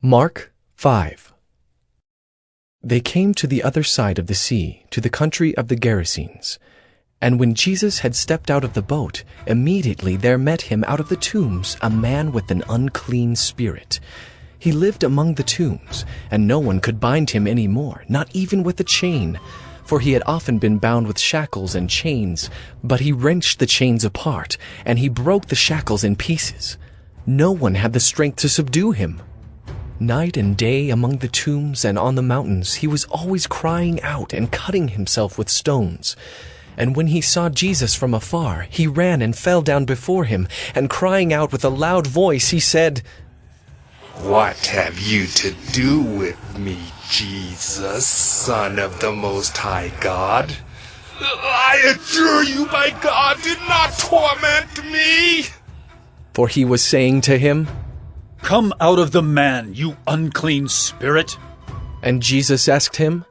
Mark 5. They came to the other side of the sea, to the country of the Gerasenes. And when Jesus had stepped out of the boat, immediately there met him out of the tombs a man with an unclean spirit. He lived among the tombs, and no one could bind him any more, not even with a chain. For he had often been bound with shackles and chains, but he wrenched the chains apart, and he broke the shackles in pieces. No one had the strength to subdue him. Night and day among the tombs and on the mountains he was always crying out and cutting himself with stones. And when he saw Jesus from afar, he ran and fell down before him, and crying out with a loud voice, he said, "What have you to do with me, Jesus, Son of the Most High God? I adjure you by God, do not torment me!" For he was saying to him, "Come out of the man, you unclean spirit." And Jesus asked him,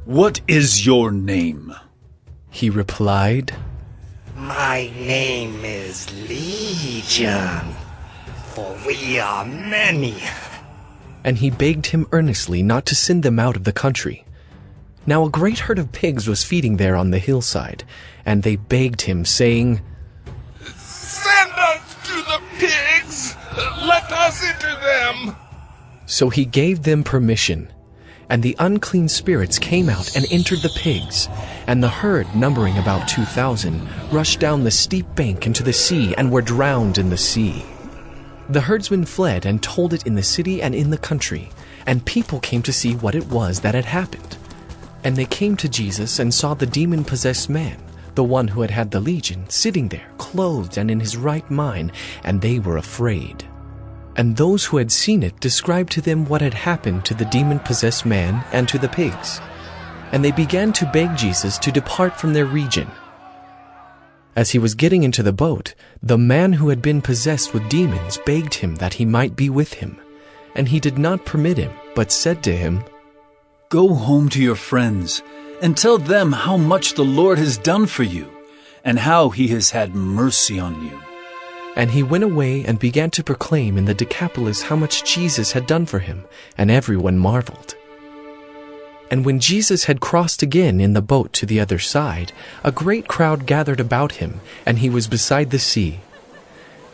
"What is your name?" He replied, "My name is Legion, for we are many." And he begged him earnestly not to send them out of the country. Now a great herd of pigs was feeding there on the hillside, and they begged him, saying, "Send us to the pigs, let us enter them." So he gave them permission. And the unclean spirits came out and entered the pigs, and the herd, numbering about 2,000, rushed down the steep bank into the sea and were drowned in the sea. The herdsmen fled and told it in the city and in the country, and people came to see what it was that had happened. And they came to Jesus and saw the demon-possessed man, the one who had had the legion, sitting there, clothed and in his right mind, and they were afraid. And those who had seen it described to them what had happened to the demon-possessed man and to the pigs. And they began to beg Jesus to depart from their region. As he was getting into the boat, the man who had been possessed with demons begged him that he might be with him. And he did not permit him, but said to him, "Go home to your friends, and tell them how much the Lord has done for you, and how he has had mercy on you." And he went away and began to proclaim in the Decapolis how much Jesus had done for him, and everyone marveled. And when Jesus had crossed again in the boat to the other side, a great crowd gathered about him, and he was beside the sea.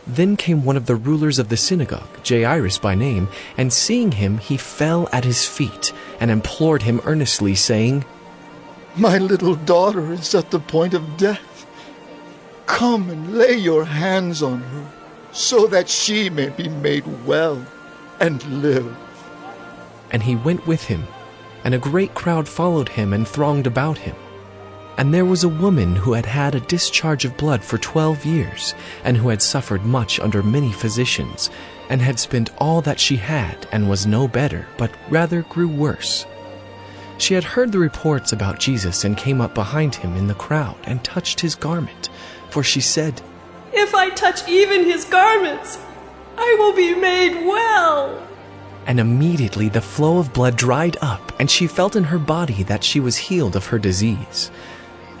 Then came one of the rulers of the synagogue, Jairus by name, and seeing him he fell at his feet, and implored him earnestly, saying, "My little daughter is at the point of death. Come and lay your hands on her, so that she may be made well and live." And he went with him, and a great crowd followed him and thronged about him. And there was a woman who had had a discharge of blood for 12 years, and who had suffered much under many physicians, and had spent all that she had, and was no better, but rather grew worse. She had heard the reports about Jesus, and came up behind him in the crowd, and touched his garment. For she said, "If I touch even his garments, I will be made well." And immediately the flow of blood dried up, and she felt in her body that she was healed of her disease.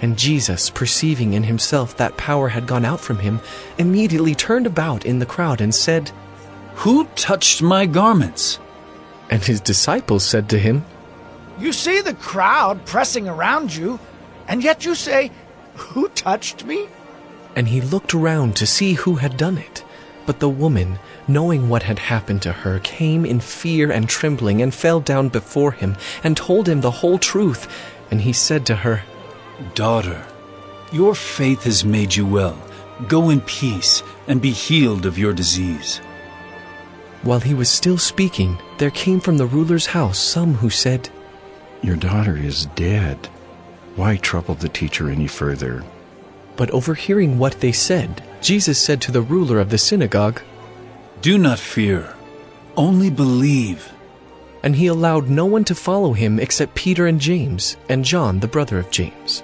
And Jesus, perceiving in himself that power had gone out from him, immediately turned about in the crowd and said, "Who touched my garments?" And his disciples said to him, "You see the crowd pressing around you, and yet you say, 'Who touched me?'" And he looked around to see who had done it. But the woman, knowing what had happened to her, came in fear and trembling, and fell down before him, and told him the whole truth. And he said to her, "Daughter, your faith has made you well. Go in peace, and be healed of your disease." While he was still speaking, there came from the ruler's house some who said, "Your daughter is dead. Why trouble the teacher any further?" But overhearing what they said, Jesus said to the ruler of the synagogue, "Do not fear, only believe." And he allowed no one to follow him except Peter and James, and John, the brother of James.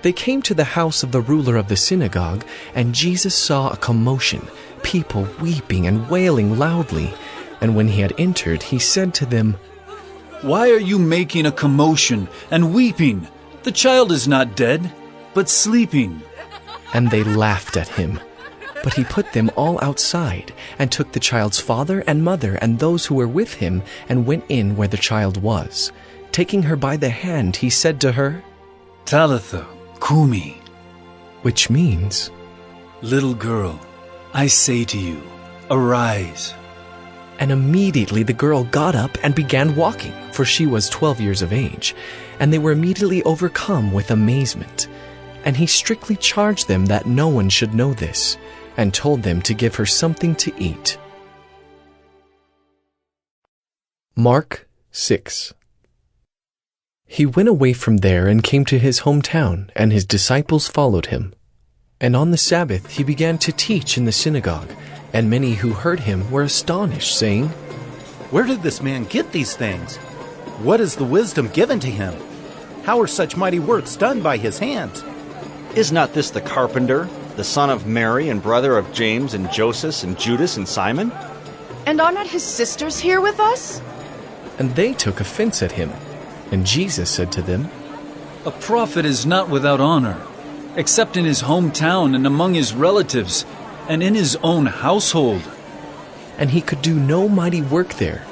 They came to the house of the ruler of the synagogue, and Jesus saw a commotion, people weeping and wailing loudly. And when he had entered, he said to them, "Why are you making a commotion and weeping? The child is not dead, but sleeping." And they laughed at him. But he put them all outside, and took the child's father and mother and those who were with him, and went in where the child was. Taking her by the hand, he said to her, Talitha cumi, which means, little girl, I say to you, arise. And immediately the girl got up and began walking, for she was 12 years of age, and they were immediately overcome with amazement. And he strictly charged them that no one should know this, and told them to give her something to eat. Mark 6. He went away from there and came to his hometown, and his disciples followed him. And on the Sabbath he began to teach in the synagogue, and many who heard him were astonished, saying, Where did this man get these things? What is the wisdom given to him? How are such mighty works done by his hands? Is not this the carpenter, the son of Mary and brother of James and Joseph and Judas and Simon? And are not his sisters here with us? And they took offense at him. And Jesus said to them, A prophet is not without honor, except in his hometown and among his relatives, and in his own household. And he could do no mighty work there,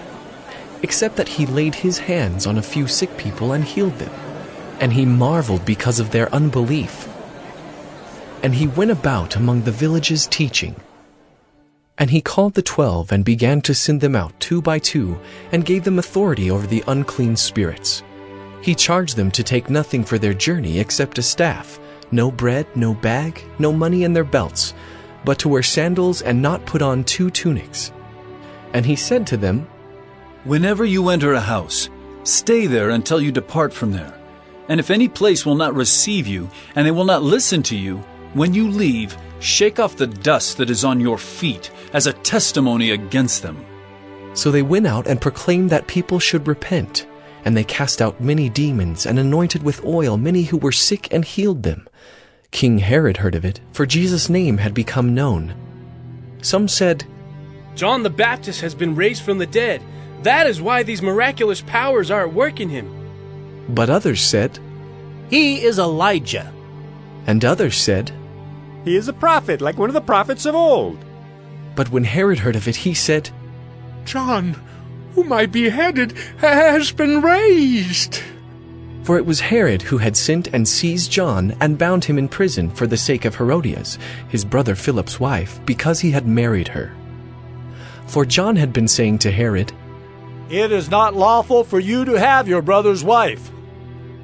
except that he laid his hands on a few sick people and healed them. And he marveled because of their unbelief. And he went about among the villages teaching. And he called the 12 and began to send them out 2 by 2, and gave them authority over the unclean spirits. He charged them to take nothing for their journey except a staff, no bread, no bag, no money in their belts, but to wear sandals and not put on 2 tunics. And he said to them, Whenever you enter a house, stay there until you depart from there. And if any place will not receive you, and they will not listen to you, when you leave, shake off the dust that is on your feet as a testimony against them. So they went out and proclaimed that people should repent. And they cast out many demons and anointed with oil many who were sick and healed them. King Herod heard of it, for Jesus' name had become known. Some said, John the Baptist has been raised from the dead. That is why these miraculous powers are at work in him. But others said, He is Elijah. And others said, He is a prophet, like one of the prophets of old. But when Herod heard of it, he said, John, whom I beheaded, has been raised. For it was Herod who had sent and seized John and bound him in prison for the sake of Herodias, his brother Philip's wife, because he had married her. For John had been saying to Herod, It is not lawful for you to have your brother's wife.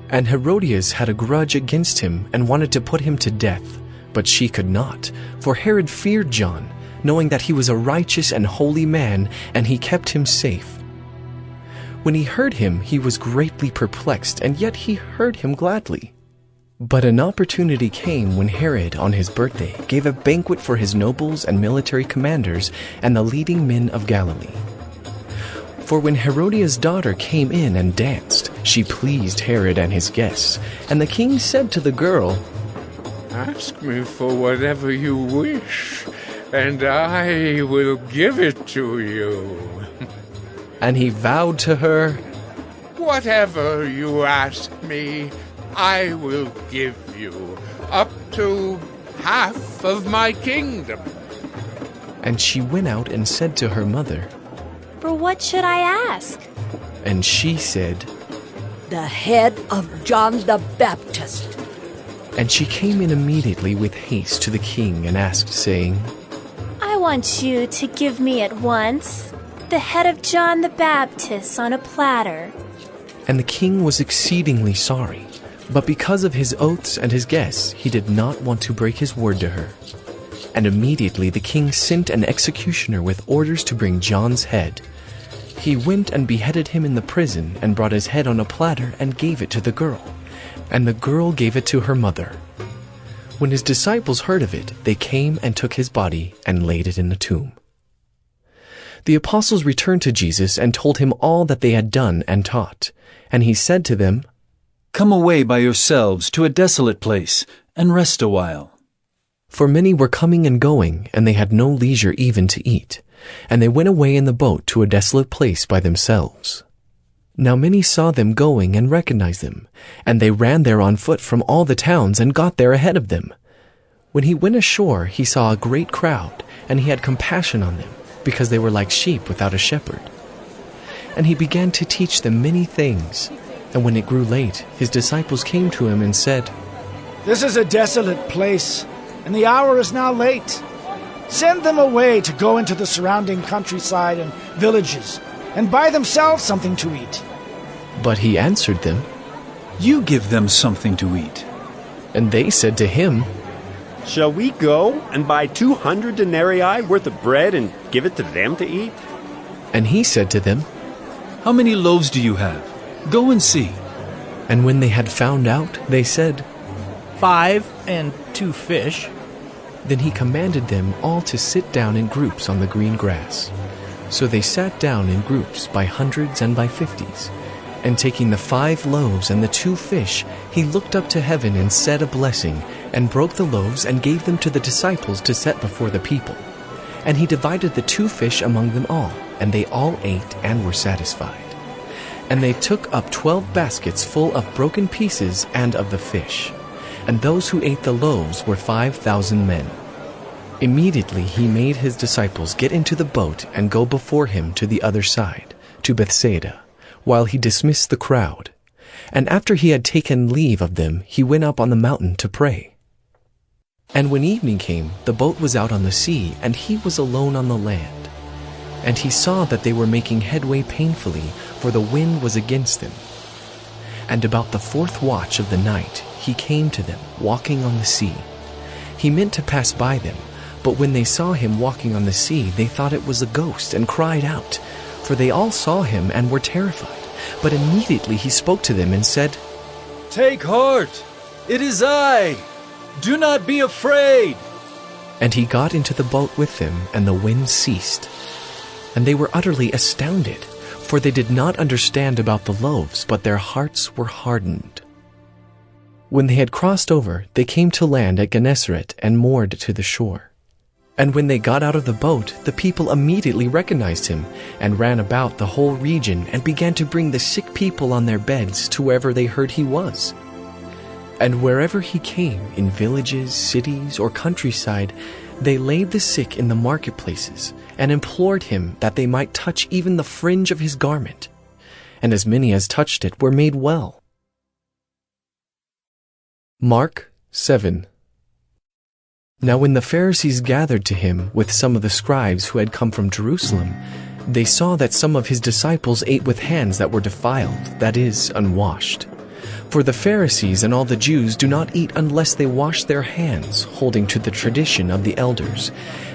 And Herodias had a grudge against him and wanted to put him to death, but she could not, for Herod feared John, knowing that he was a righteous and holy man, and he kept him safe. When he heard him, he was greatly perplexed, and yet he heard him gladly. But an opportunity came when Herod, on his birthday, gave a banquet for his nobles and military commanders and the leading men of Galilee. For when Herodias' daughter came in and danced, she pleased Herod and his guests, and the king said to the girl, Ask me for whatever you wish, and I will give it to you. And he vowed to her, Whatever you ask me, I will give you, up to half of my kingdom. And she went out and said to her mother, For what should I ask? And she said, The head of John the Baptist. And she came in immediately with haste to the king and asked, saying, I want you to give me at once the head of John the Baptist on a platter. And the king was exceedingly sorry, but because of his oaths and his guests, he did not want to break his word to her. And immediately the king sent an executioner with orders to bring John's head. He went and beheaded him in the prison, and brought his head on a platter and gave it to the girl. And the girl gave it to her mother. When his disciples heard of it, they came and took his body and laid it in the tomb. The apostles returned to Jesus and told him all that they had done and taught. And he said to them, Come away by yourselves to a desolate place, and rest a while. For many were coming and going, and they had no leisure even to eat. And they went away in the boat to a desolate place by themselves. Now many saw them going and recognized them, and they ran there on foot from all the towns and got there ahead of them. When he went ashore, he saw a great crowd, and he had compassion on them, because they were like sheep without a shepherd. And he began to teach them many things. And when it grew late, his disciples came to him and said, "This is a desolate place, and the hour is now late. Send them away to go into the surrounding countryside and villages, and buy themselves something to eat." But he answered them, "You give them something to eat." And they said to him, "Shall we go and buy 200 denarii worth of bread and give it to them to eat?" And he said to them, "How many loaves do you have? Go and see." And when they had found out, they said, 5 and 2 fish. Then he commanded them all to sit down in groups on the green grass. So they sat down in groups by hundreds and by 50s. And taking the 5 loaves and the 2 fish, he looked up to heaven and said a blessing, and broke the loaves and gave them to the disciples to set before the people. And he divided the 2 fish among them all, and they all ate and were satisfied. And they took up 12 baskets full of broken pieces and of the fish. And those who ate the loaves were 5,000 men. Immediately he made his disciples get into the boat and go before him to the other side, to Bethsaida, while he dismissed the crowd. And after he had taken leave of them, he went up on the mountain to pray. And when evening came, the boat was out on the sea, and he was alone on the land. And he saw that they were making headway painfully, for the wind was against them. And about the 4th watch of the night, he came to them, walking on the sea. He meant to pass by them, but when they saw him walking on the sea, they thought it was a ghost, and cried out, for they all saw him and were terrified. But immediately he spoke to them and said, "Take heart, it is I. Do not be afraid." And he got into the boat with them, and the wind ceased. And they were utterly astounded, for they did not understand about the loaves, but their hearts were hardened. When they had crossed over, they came to land at Gennesaret and moored to the shore. And when they got out of the boat, the people immediately recognized him, and ran about the whole region, and began to bring the sick people on their beds to wherever they heard he was. And wherever he came, in villages, cities, or countryside, they laid the sick in the marketplaces, and implored him that they might touch even the fringe of his garment. And as many as touched it were made well. Mark 7. Now when the Pharisees gathered to him with some of the scribes who had come from Jerusalem, they saw that some of his disciples ate with hands that were defiled, that is, unwashed. For the Pharisees and all the Jews do not eat unless they wash their hands, holding to the tradition of the elders.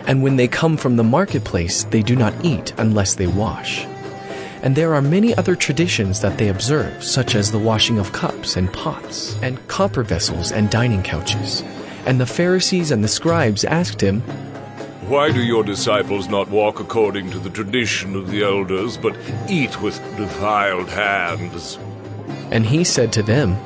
And when they come from the marketplace, they do not eat unless they wash. And there are many other traditions that they observe, such as the washing of cups and pots, and copper vessels and dining couches. And the Pharisees and the scribes asked him, "Why do your disciples not walk according to the tradition of the elders, but eat with defiled hands?" And he said to them,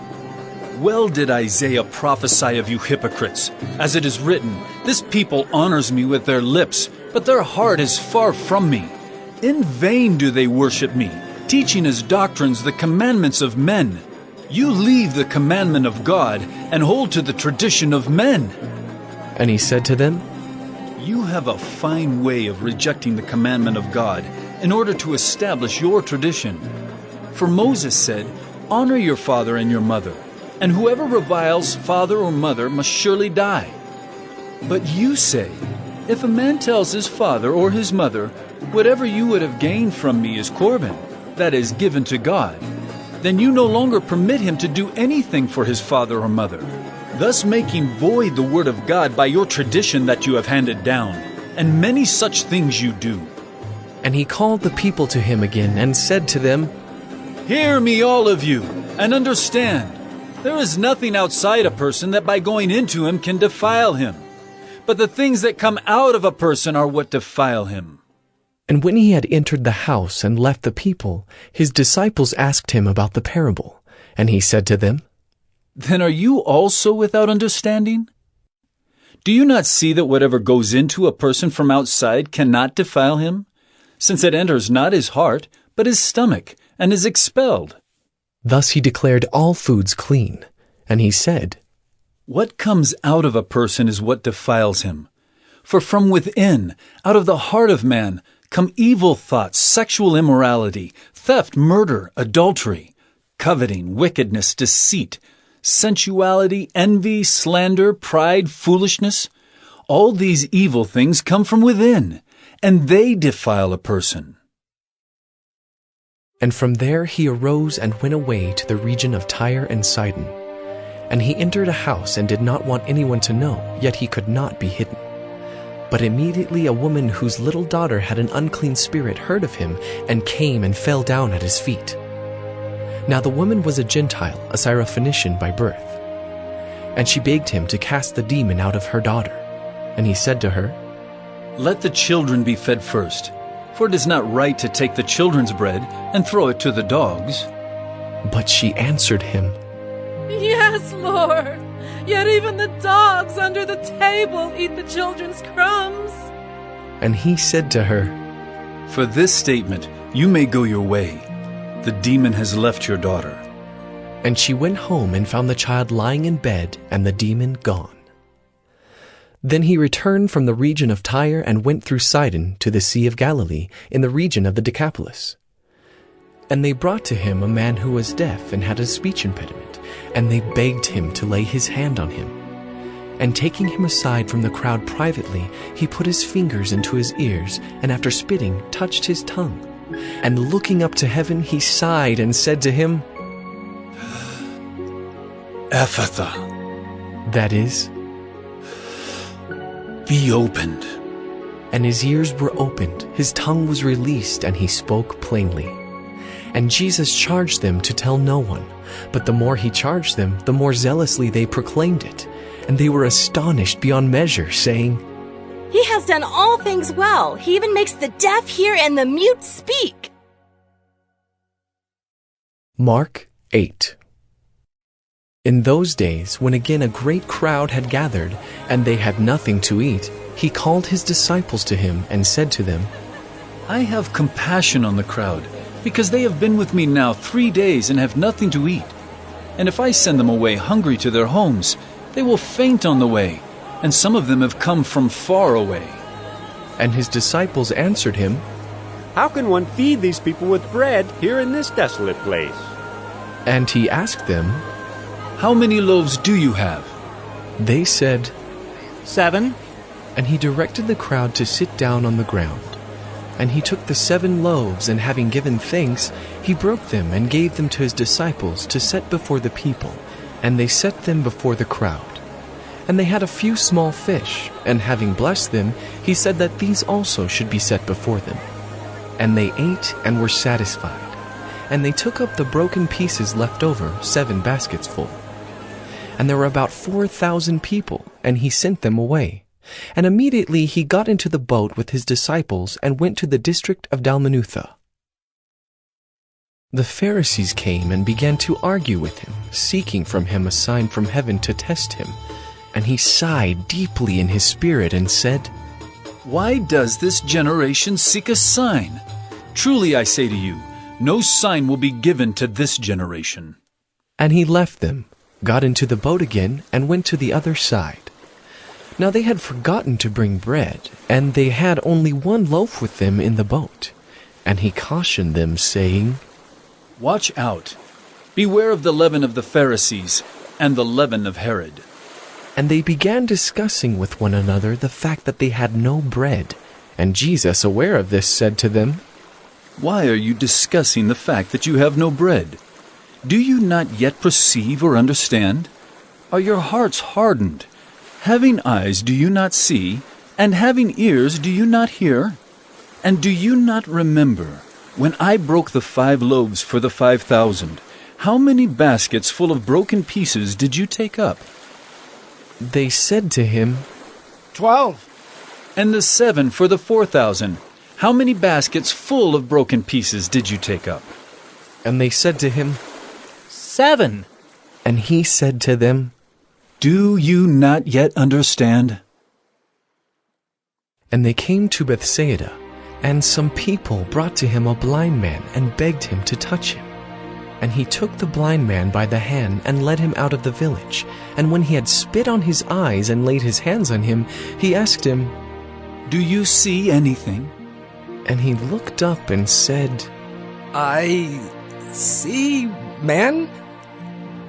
"Well did Isaiah prophesy of you hypocrites, as it is written, 'This people honors me with their lips, but their heart is far from me. In vain do they worship me, teaching as doctrines the commandments of men. You leave the commandment of God and hold to the tradition of men.'" And he said to them, "You have a fine way of rejecting the commandment of God in order to establish your tradition. For Moses said, 'Honor your father and your mother,' and whoever reviles father or mother must surely die. But you say, 'If a man tells his father or his mother, whatever you would have gained from me is Corban, that is, given to God,' then you no longer permit him to do anything for his father or mother, thus making void the word of God by your tradition that you have handed down. And many such things you do." And he called the people to him again and said to them, "Hear me, all of you, and understand. There is nothing outside a person that by going into him can defile him. But the things that come out of a person are what defile him." And when he had entered the house and left the people, his disciples asked him about the parable. And he said to them, "Then are you also without understanding? Do you not see that whatever goes into a person from outside cannot defile him, since it enters not his heart, but his stomach, and is expelled?" Thus he declared all foods clean. And he said, What comes out of a person is what defiles him. For from within, out of the heart of man, come evil thoughts, sexual immorality, theft, murder, adultery, coveting, wickedness, deceit, sensuality, envy, slander, pride, foolishness. All these evil things come from within, and they defile a person. And from there he arose and went away to the region of Tyre and Sidon. And he entered a house and did not want anyone to know, yet he could not be hidden. But immediately a woman whose little daughter had an unclean spirit heard of him, and came and fell down at his feet. Now the woman was a Gentile, a Syrophoenician by birth. And she begged him to cast the demon out of her daughter. And he said to her, Let the children be fed first, for it is not right to take the children's bread and throw it to the dogs. But she answered him, Yes, Lord. Yet even the dogs under the table eat the children's crumbs. And he said to her, For this statement you may go your way. The demon has left your daughter. And she went home and found the child lying in bed and the demon gone. Then he returned from the region of Tyre and went through Sidon to the Sea of Galilee in the region of the Decapolis. And they brought to him a man who was deaf and had a speech impediment, and they begged him to lay his hand on him. And taking him aside from the crowd privately, he put his fingers into his ears, and after spitting, touched his tongue. And looking up to heaven, he sighed and said to him, Ephatha, that is, be opened. And his ears were opened, his tongue was released, and he spoke plainly. And Jesus charged them to tell no one. But the more he charged them, the more zealously they proclaimed it. And they were astonished beyond measure, saying, He has done all things well. He even makes the deaf hear and the mute speak. Mark 8. In those days, when again a great crowd had gathered, and they had nothing to eat, he called his disciples to him and said to them, I have compassion on the crowd, because they have been with me now 3 days and have nothing to eat. And if I send them away hungry to their homes, they will faint on the way, and some of them have come from far away. And his disciples answered him, How can one feed these people with bread here in this desolate place? And he asked them, How many loaves do you have? They said, 7. And he directed the crowd to sit down on the ground. And he took the 7 loaves, and having given thanks, he broke them and gave them to his disciples to set before the people. And they set them before the crowd. And they had a few small fish, and having blessed them, he said that these also should be set before them. And they ate and were satisfied. And they took up the broken pieces left over, 7 baskets full. And there were about 4,000 people, and he sent them away. And immediately he got into the boat with his disciples and went to the district of Dalmanutha. The Pharisees came and began to argue with him, seeking from him a sign from heaven to test him. And he sighed deeply in his spirit and said, Why does this generation seek a sign? Truly I say to you, no sign will be given to this generation. And he left them, got into the boat again, and went to the other side. Now they had forgotten to bring bread, and they had only 1 loaf with them in the boat. And he cautioned them, saying, Watch out. Beware of the leaven of the Pharisees and the leaven of Herod. And they began discussing with one another the fact that they had no bread. And Jesus, aware of this, said to them, Why are you discussing the fact that you have no bread? Do you not yet perceive or understand? Are your hearts hardened? Having eyes, do you not see? And having ears, do you not hear? And do you not remember, when I broke the 5 loaves for the 5,000, how many baskets full of broken pieces did you take up? They said to him, 12. And the 7 for the 4,000, how many baskets full of broken pieces did you take up? And they said to him, 7. And he said to them, Do you not yet understand? And they came to Bethsaida, and some people brought to him a blind man and begged him to touch him. And he took the blind man by the hand and led him out of the village. And when he had spit on his eyes and laid his hands on him, he asked him, "Do you see anything?" And he looked up and said, I see, man,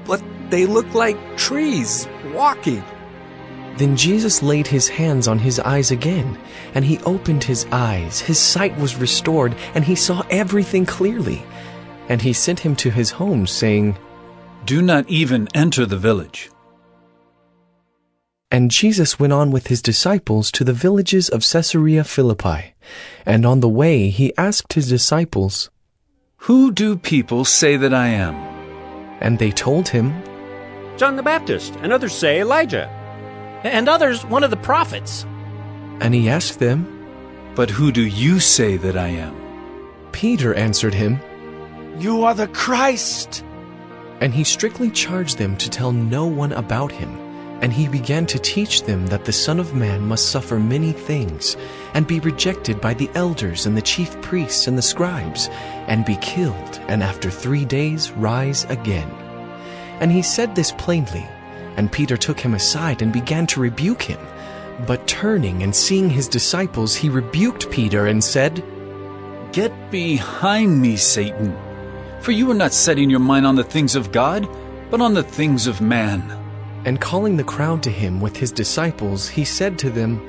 but they look like trees walking. Then Jesus laid his hands on his eyes again, and he opened his eyes. His sight was restored, and he saw everything clearly. And he sent him to his home, saying, "Do not even enter the village." And Jesus went on with his disciples to the villages of Caesarea Philippi. And on the way he asked his disciples, "Who do people say that I am?" And they told him, John the Baptist, and others say Elijah. And others, one of the prophets. And he asked them, "But who do you say that I am?" Peter answered him, "You are the Christ." And he strictly charged them to tell no one about him. And he began to teach them that the Son of Man must suffer many things, and be rejected by the elders and the chief priests and the scribes, and be killed, and after 3 days rise again. And he said this plainly. And Peter took him aside and began to rebuke him. But turning and seeing his disciples, he rebuked Peter and said, "Get behind me, Satan, for you are not setting your mind on the things of God, but on the things of man." And calling the crowd to him with his disciples, he said to them,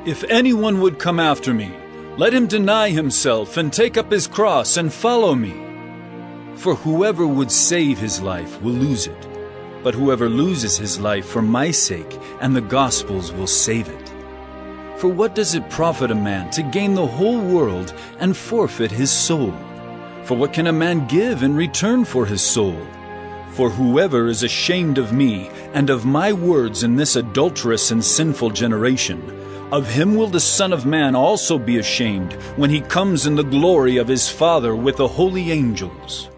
"If anyone would come after me, let him deny himself and take up his cross and follow me. For whoever would save his life will lose it, but whoever loses his life for my sake and the gospel's will save it. For what does it profit a man to gain the whole world and forfeit his soul? For what can a man give in return for his soul? For whoever is ashamed of me and of my words in this adulterous and sinful generation, of him will the Son of Man also be ashamed when he comes in the glory of his Father with the holy angels."